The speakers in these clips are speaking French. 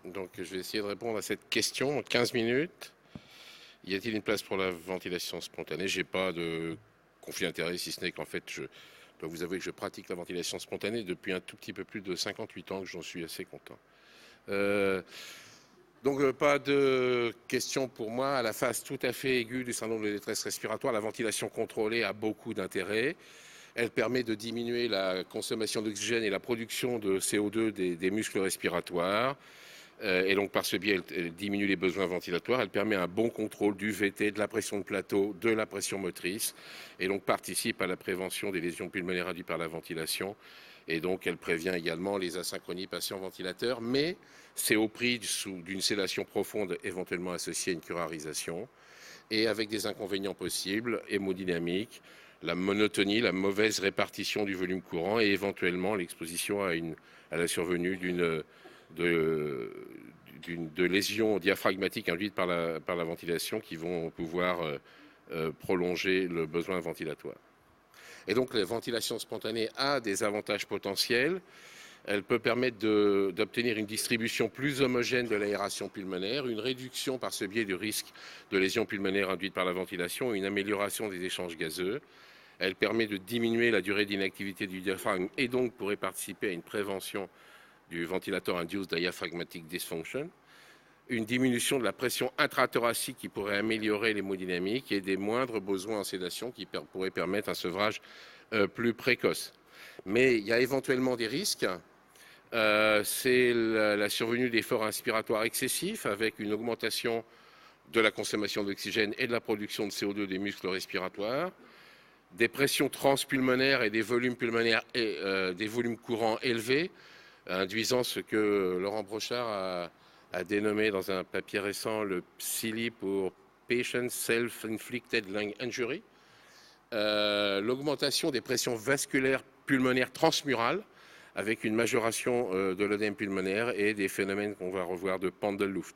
Donc, je vais essayer de répondre à cette question en 15 minutes. Y a-t-il une place pour la ventilation spontanée? J'ai pas de conflit d'intérêt, si ce n'est qu'en fait, je dois vous avouer que je pratique la ventilation spontanée depuis un tout petit peu plus de 58 ans, que j'en suis assez content. Euh, pas de question pour moi. À la phase tout à fait aiguë du syndrome de détresse respiratoire, la ventilation contrôlée a beaucoup d'intérêt. Elle permet de diminuer la consommation d'oxygène et la production de CO2 des muscles respiratoires. Et donc, par ce biais, elle diminue les besoins ventilatoires. Elle permet un bon contrôle du VT, de la pression de plateau, de la pression motrice. Et donc, participe à la prévention des lésions pulmonaires induites par la ventilation. Et donc, elle prévient également les asynchronies patient-ventilateur. Mais c'est au prix d'une sédation profonde, éventuellement associée à une curarisation. Et avec des inconvénients possibles, hémodynamiques, la monotonie, la mauvaise répartition du volume courant et éventuellement l'exposition à la survenue de lésions diaphragmatiques induites par la ventilation qui vont pouvoir prolonger le besoin ventilatoire. Et donc la ventilation spontanée a des avantages potentiels. Elle peut permettre d'obtenir une distribution plus homogène de l'aération pulmonaire, une réduction par ce biais du risque de lésions pulmonaires induites par la ventilation et une amélioration des échanges gazeux. Elle permet de diminuer la durée d'inactivité du diaphragme et donc pourrait participer à une prévention du ventilateur induced diaphragmatic dysfunction, une diminution de la pression intrathoracique qui pourrait améliorer l'hémodynamique et des moindres besoins en sédation qui pourraient permettre un sevrage plus précoce. Mais il y a éventuellement des risques. C'est la survenue d'efforts inspiratoires excessifs avec une augmentation de la consommation d'oxygène et de la production de CO2 des muscles respiratoires, des pressions transpulmonaires et des volumes pulmonaires et des volumes courants élevés, induisant ce que Laurent Brochard a dénommé dans un papier récent le PSILI pour Patient Self-Inflicted Lung Injury, l'augmentation des pressions vasculaires pulmonaires transmurales avec une majoration de l'œdème pulmonaire et des phénomènes qu'on va revoir de Pendelluft.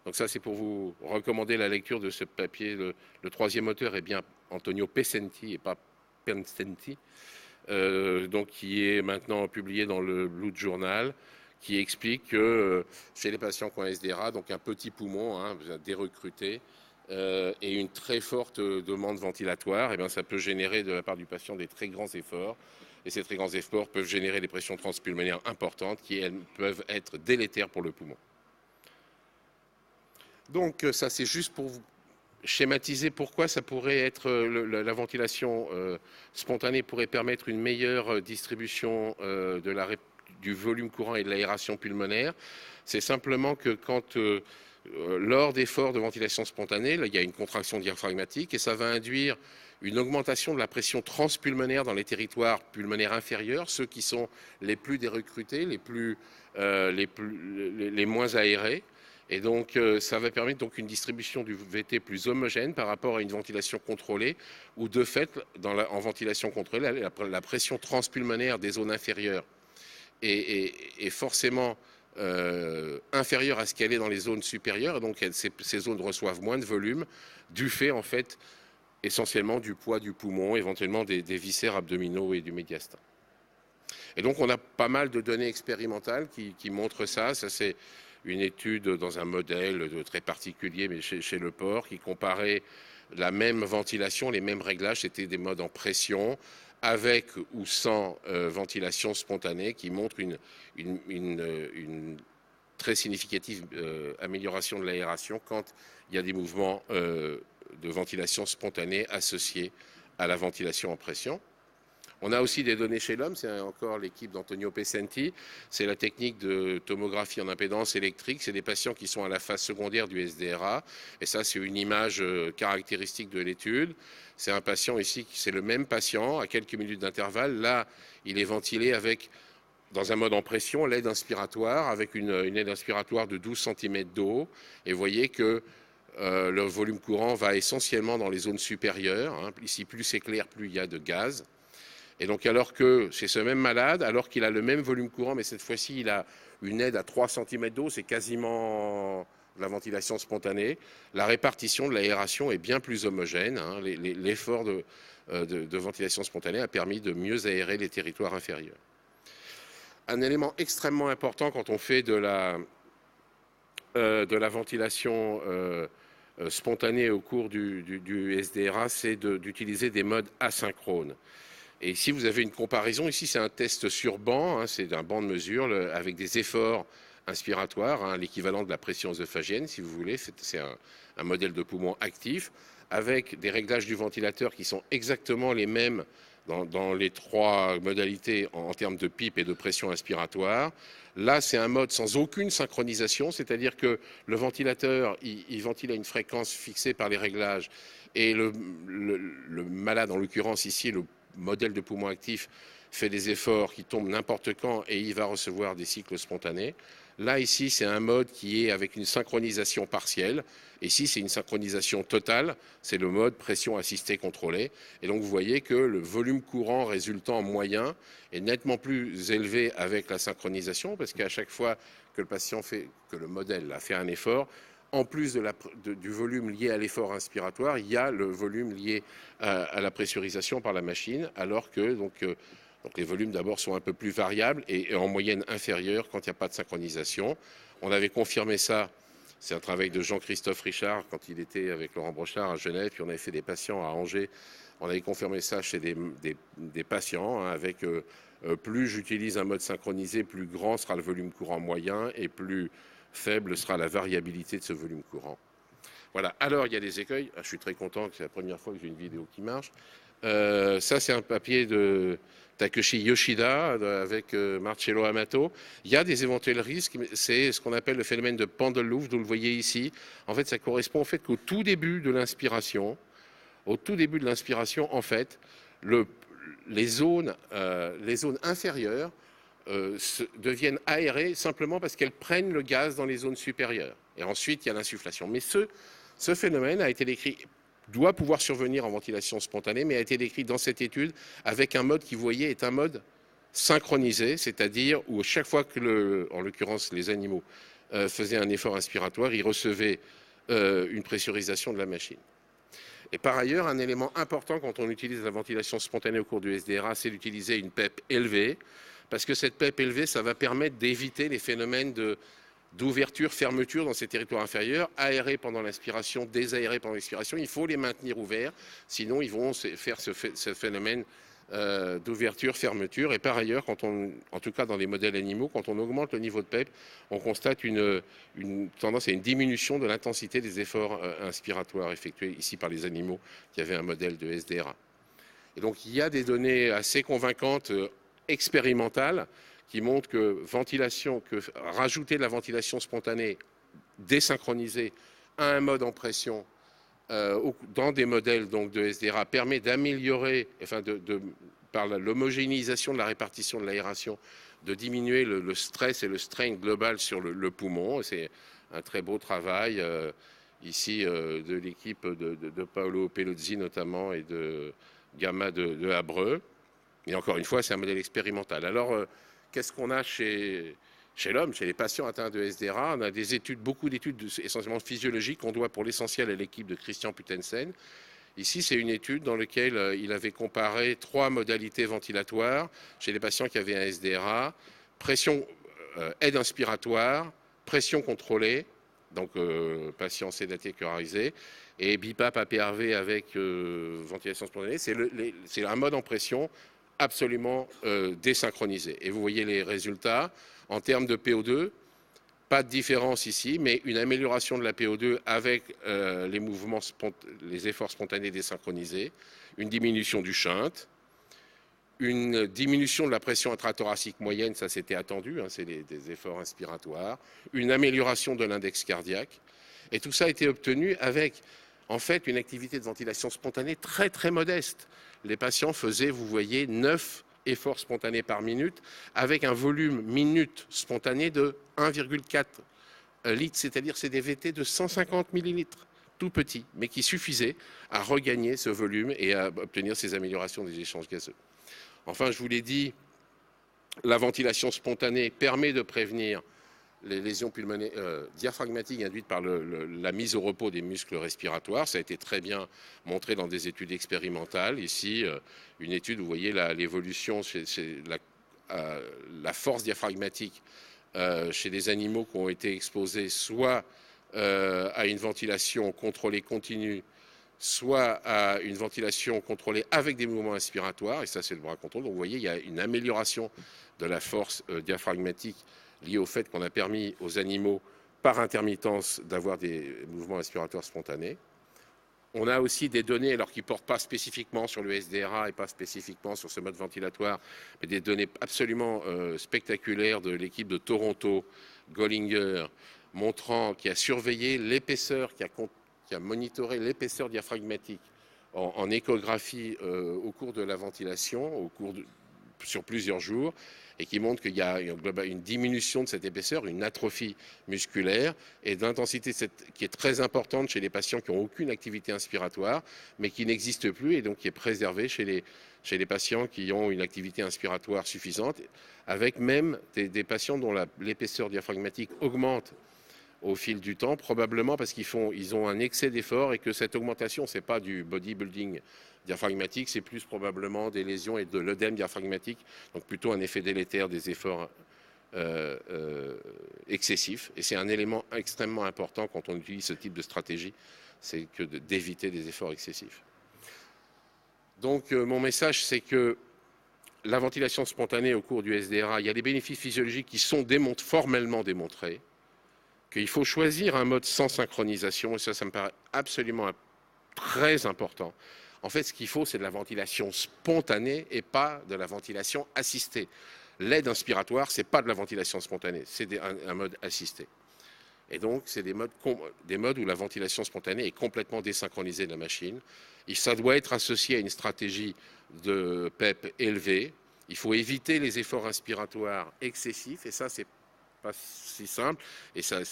Donc ça, c'est pour vous recommander la lecture de ce papier. Le troisième auteur est bien Antonio Pesenti et pas Pensenti, donc qui est maintenant publié dans le Blood Journal, qui explique que chez les patients qui ont SDRA, donc un petit poumon, dérecruté, et une très forte demande ventilatoire, et bien ça peut générer de la part du patient des très grands efforts. Et ces très grands efforts peuvent générer des pressions transpulmonaires importantes qui, elles, peuvent être délétères pour le poumon. Donc ça, c'est juste pour vous schématiser pourquoi ça pourrait être la ventilation spontanée pourrait permettre une meilleure distribution du volume courant et de l'aération pulmonaire. C'est simplement que quand lors d'efforts de ventilation spontanée, là, il y a une contraction diaphragmatique et ça va induire une augmentation de la pression transpulmonaire dans les territoires pulmonaires inférieurs, ceux qui sont les plus dérecrutés, les moins aérés. Et donc, ça va permettre donc une distribution du VT plus homogène par rapport à une ventilation contrôlée, où de fait, en ventilation contrôlée, la pression transpulmonaire des zones inférieures est forcément inférieure à ce qu'elle est dans les zones supérieures. Et donc, ces zones reçoivent moins de volume, du fait, en fait, essentiellement du poids du poumon, éventuellement des viscères abdominaux et du médiastin. Et donc, on a pas mal de données expérimentales qui montrent ça. Ça, c'est une étude dans un modèle très particulier, mais chez le porc, qui comparait la même ventilation, les mêmes réglages, c'était des modes en pression, avec ou sans ventilation spontanée, qui montre une très significative amélioration de l'aération quand il y a des mouvements de ventilation spontanée associés à la ventilation en pression. On a aussi des données chez l'homme, c'est encore l'équipe d'Antonio Pesenti, c'est la technique de tomographie en impédance électrique, c'est des patients qui sont à la phase secondaire du SDRA, et ça c'est une image caractéristique de l'étude. C'est un patient ici, c'est le même patient à quelques minutes d'intervalle, là il est ventilé avec, dans un mode en pression, l'aide inspiratoire, avec une aide inspiratoire de 12 cm d'eau, et vous voyez que le volume courant va essentiellement dans les zones supérieures, hein. Ici plus c'est clair, plus il y a de gaz. Et donc, alors que chez ce même malade, alors qu'il a le même volume courant, mais cette fois-ci, il a une aide à 3 cm d'eau, c'est quasiment la ventilation spontanée, la répartition de l'aération est bien plus homogène. Hein. L'effort de ventilation spontanée a permis de mieux aérer les territoires inférieurs. Un élément extrêmement important quand on fait de la de la ventilation spontanée au cours du SDRA, c'est d'utiliser des modes asynchrones. Et ici, vous avez une comparaison. Ici, c'est un test sur banc, hein, c'est un banc de mesure avec des efforts inspiratoires, hein, l'équivalent de la pression œsophagienne, si vous voulez. C'est un modèle de poumon actif, avec des réglages du ventilateur qui sont exactement les mêmes dans les trois modalités en termes de pipe et de pression inspiratoire. Là, c'est un mode sans aucune synchronisation, c'est-à-dire que le ventilateur, il ventile à une fréquence fixée par les réglages, et le malade, en l'occurrence ici, le modèle de poumon actif, fait des efforts qui tombent n'importe quand et il va recevoir des cycles spontanés. Là, ici, c'est un mode qui est avec une synchronisation partielle. Ici, c'est une synchronisation totale. C'est le mode pression assistée contrôlée. Et donc, vous voyez que le volume courant résultant en moyen est nettement plus élevé avec la synchronisation, parce qu'à chaque fois que le patient fait, que le modèle a fait un effort, en plus du volume lié à l'effort inspiratoire, il y a le volume lié à la pressurisation par la machine, alors que donc les volumes d'abord sont un peu plus variables et en moyenne inférieure quand il n'y a pas de synchronisation. On avait confirmé ça, c'est un travail de Jean-Christophe Richard quand il était avec Laurent Brochard à Genève, puis on avait fait des patients à Angers. On avait confirmé ça chez des patients, hein, avec plus j'utilise un mode synchronisé, plus grand sera le volume courant moyen et plus faible sera la variabilité de ce volume courant. Voilà, alors il y a des écueils. Je suis très content que c'est la première fois que j'ai une vidéo qui marche. Ça, c'est un papier de Takeshi Yoshida avec Marcello Amato. Il y a des éventuels risques, c'est ce qu'on appelle le phénomène de pendule louve, vous le voyez ici. En fait, ça correspond au fait qu'au tout début de l'inspiration, en fait, les zones inférieures deviennent aérées simplement parce qu'elles prennent le gaz dans les zones supérieures. Et ensuite, il y a l'insufflation. Mais ce phénomène a été décrit, doit pouvoir survenir en ventilation spontanée, mais a été décrit dans cette étude avec un mode qui, vous voyez, est un mode synchronisé, c'est-à-dire où chaque fois que, en l'occurrence, les animaux faisaient un effort inspiratoire, ils recevaient une pressurisation de la machine. Et par ailleurs, un élément important quand on utilise la ventilation spontanée au cours du SDRA, c'est d'utiliser une PEP élevée, parce que cette PEP élevée, ça va permettre d'éviter les phénomènes d'ouverture, fermeture dans ces territoires inférieurs, aérés pendant l'inspiration, désaérés pendant l'expiration. Il faut les maintenir ouverts, sinon ils vont faire ce phénomène d'ouverture, fermeture. Et par ailleurs, en tout cas dans les modèles animaux, quand on augmente le niveau de PEP, on constate une tendance à une diminution de l'intensité des efforts inspiratoires effectués ici par les animaux qui avaient un modèle de SDRA. Et donc il y a des données assez convaincantes expérimentales qui montrent que rajouter de la ventilation spontanée désynchronisée à un mode en pression dans des modèles donc, de SDRA permet d'améliorer, enfin par l'homogénéisation de la répartition de l'aération, de diminuer le stress et le strain global sur le poumon. C'est un très beau travail ici de l'équipe de Paolo Pelozzi notamment et de Gamma de Habreux. Et encore une fois, c'est un modèle expérimental. Alors, qu'est-ce qu'on a chez l'homme, chez les patients atteints de SDRA? On a des études, beaucoup d'études essentiellement physiologiques qu'on doit pour l'essentiel à l'équipe de Christian Putensen. Ici, c'est une étude dans laquelle il avait comparé 3 modalités ventilatoires chez les patients qui avaient un SDRA: pression, aide inspiratoire, pression contrôlée, donc patient sédaté curarisé, et BiPAP APRV avec ventilation spontanée. C'est un mode en pression absolument désynchronisé. Et vous voyez les résultats en termes de PO2, pas de différence ici, mais une amélioration de la PO2 avec les efforts spontanés désynchronisés, une diminution du shunt, une diminution de la pression intrathoracique moyenne, ça c'était attendu, hein, c'est des efforts inspiratoires, une amélioration de l'index cardiaque, et tout ça a été obtenu avec en fait une activité de ventilation spontanée très très modeste. Les patients faisaient, vous voyez, 9 efforts spontanés par minute avec un volume minute spontané de 1,4 litres, c'est-à-dire c'est des VT de 150 millilitres, tout petits, mais qui suffisaient à regagner ce volume et à obtenir ces améliorations des échanges gazeux. Enfin, je vous l'ai dit, la ventilation spontanée permet de prévenir les lésions diaphragmatiques induites par la mise au repos des muscles respiratoires. Ça a été très bien montré dans des études expérimentales. Ici, une étude, vous voyez l'évolution, la force diaphragmatique chez des animaux qui ont été exposés soit à une ventilation contrôlée continue, soit à une ventilation contrôlée avec des mouvements inspiratoires, et ça c'est le bras contrôle. Donc vous voyez, il y a une amélioration de la force diaphragmatique liée au fait qu'on a permis aux animaux, par intermittence, d'avoir des mouvements inspiratoires spontanés. On a aussi des données, alors qui ne portent pas spécifiquement sur le SDRA et pas spécifiquement sur ce mode ventilatoire, mais des données absolument spectaculaires de l'équipe de Toronto, Gollinger, montrant qui a surveillé l'épaisseur, qui a monitoré l'épaisseur diaphragmatique en échographie au cours de la ventilation, sur plusieurs jours, et qui montre qu'il y a une diminution de cette épaisseur, une atrophie musculaire et d'intensité qui est très importante chez les patients qui n'ont aucune activité inspiratoire, mais qui n'existe plus et donc qui est préservée chez les patients qui ont une activité inspiratoire suffisante, avec même des patients dont l'épaisseur diaphragmatique augmente au fil du temps, probablement parce qu'ils ont un excès d'effort et que cette augmentation, ce n'est pas du bodybuilding diaphragmatique, c'est plus probablement des lésions et de l'œdème diaphragmatique, donc plutôt un effet délétère des efforts excessifs. Et c'est un élément extrêmement important quand on utilise ce type de stratégie, c'est d'éviter des efforts excessifs. Donc mon message, c'est que la ventilation spontanée au cours du SDRA, il y a des bénéfices physiologiques qui sont formellement démontrés, qu'il faut choisir un mode sans synchronisation, et ça me paraît absolument très important. En fait, ce qu'il faut, c'est de la ventilation spontanée et pas de la ventilation assistée. L'aide inspiratoire, ce n'est pas de la ventilation spontanée, c'est un mode assisté. Et donc, c'est des modes où la ventilation spontanée est complètement désynchronisée de la machine. Et ça doit être associé à une stratégie de PEP élevée. Il faut éviter les efforts inspiratoires excessifs, et ça, c'est pas si simple, et ça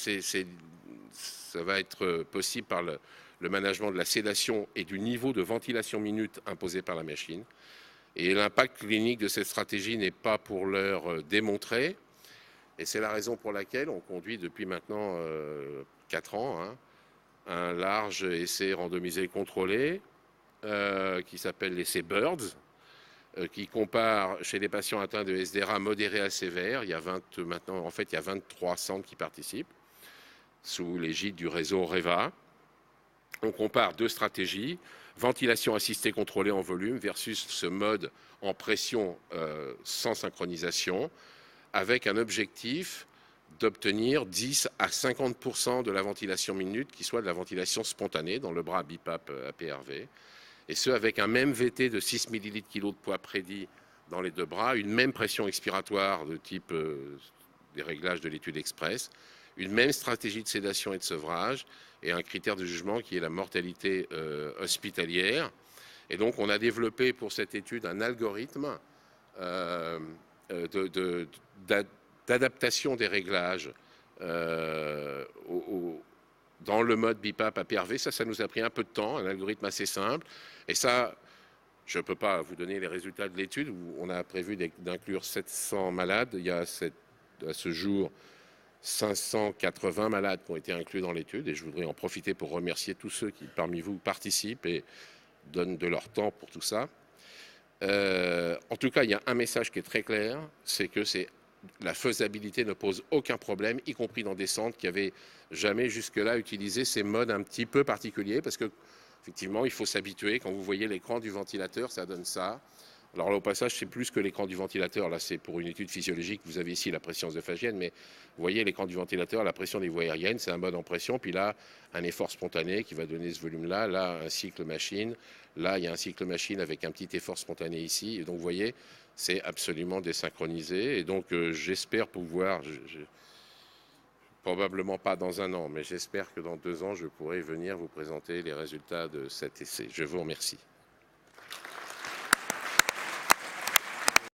va être possible par le management de la sédation et du niveau de ventilation minute imposé par la machine. Et l'impact clinique de cette stratégie n'est pas pour l'heure démontré, et c'est la raison pour laquelle on conduit depuis maintenant 4 ans un large essai randomisé contrôlé qui s'appelle l'essai BIRDS, qui compare chez les patients atteints de SDRA modéré à sévère. Il y a 23 centres qui participent sous l'égide du réseau REVA. On compare 2 stratégies, ventilation assistée contrôlée en volume versus ce mode en pression sans synchronisation, avec un objectif d'obtenir 10 à 50% de la ventilation minute qui soit de la ventilation spontanée dans le bras BiPAP APRV. Et ce, avec un même VT de 6 ml/kg de poids prédit dans les 2 bras, une même pression expiratoire de type des réglages de l'étude express, une même stratégie de sédation et de sevrage, et un critère de jugement qui est la mortalité hospitalière. Et donc, on a développé pour cette étude un algorithme d'adaptation des réglages dans le mode BiPAP APRV. Ça nous a pris un peu de temps, un algorithme assez simple. Et ça, je ne peux pas vous donner les résultats de l'étude où on a prévu d'inclure 700 malades. Il y a à ce jour 580 malades qui ont été inclus dans l'étude. Et je voudrais en profiter pour remercier tous ceux qui, parmi vous, participent et donnent de leur temps pour tout ça. En tout cas, il y a un message qui est très clair, c'est que la faisabilité ne pose aucun problème, y compris dans des centres qui n'avaient jamais jusque-là utilisé ces modes un petit peu particuliers, parce que effectivement, il faut s'habituer. Quand vous voyez l'écran du ventilateur, ça donne ça. Alors là, au passage, c'est plus que l'écran du ventilateur. Là, c'est pour une étude physiologique. Vous avez ici la pression œsophagienne, mais vous voyez l'écran du ventilateur, la pression des voies aériennes, c'est un mode en pression. Puis là, un effort spontané qui va donner ce volume-là. Là, un cycle machine. Là, il y a un cycle machine avec un petit effort spontané ici. Et donc, vous voyez, c'est absolument désynchronisé. Et donc, j'espère pouvoir, probablement pas dans 1 an, mais j'espère que dans 2 ans, je pourrai venir vous présenter les résultats de cet essai. Je vous remercie.